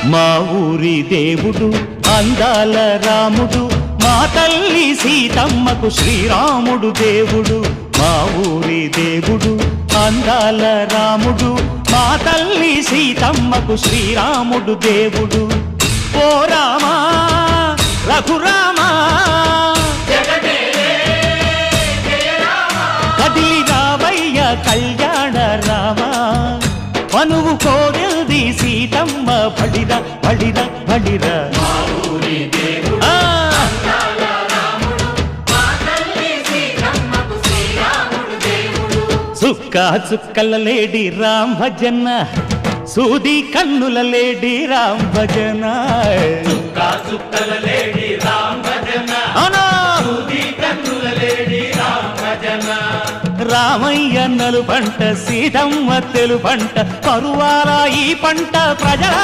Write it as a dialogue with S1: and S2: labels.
S1: మా ఊరి దేవుడు అందాల రాముడు, మా తల్లి సీతమ్మకు శ్రీరాముడు దేవుడు. మా ఊరి దేవుడు అందాల రాముడు, మా తల్లి సీతమ్మకు శ్రీరాముడు దేవుడు. ఓ రామా రఘురామా కదిలి రావయ్య కళ్యాణ రామా, మనువు కోరిల్ది సీతమ్మ బడిర బడిర బడిర. చుక్క చుక్కల లేడి రామ్ భజన, సూది కన్నుల లేడి రామ్ భజన.
S2: చుక్కల లేడి రామ్ భజన, సూది కన్నుల లేడి రామ్ భజన.
S1: రామయ్య నలు పంట, సీతమ్మ తెలు పంట, కరువాల ఈ పంట ప్రజల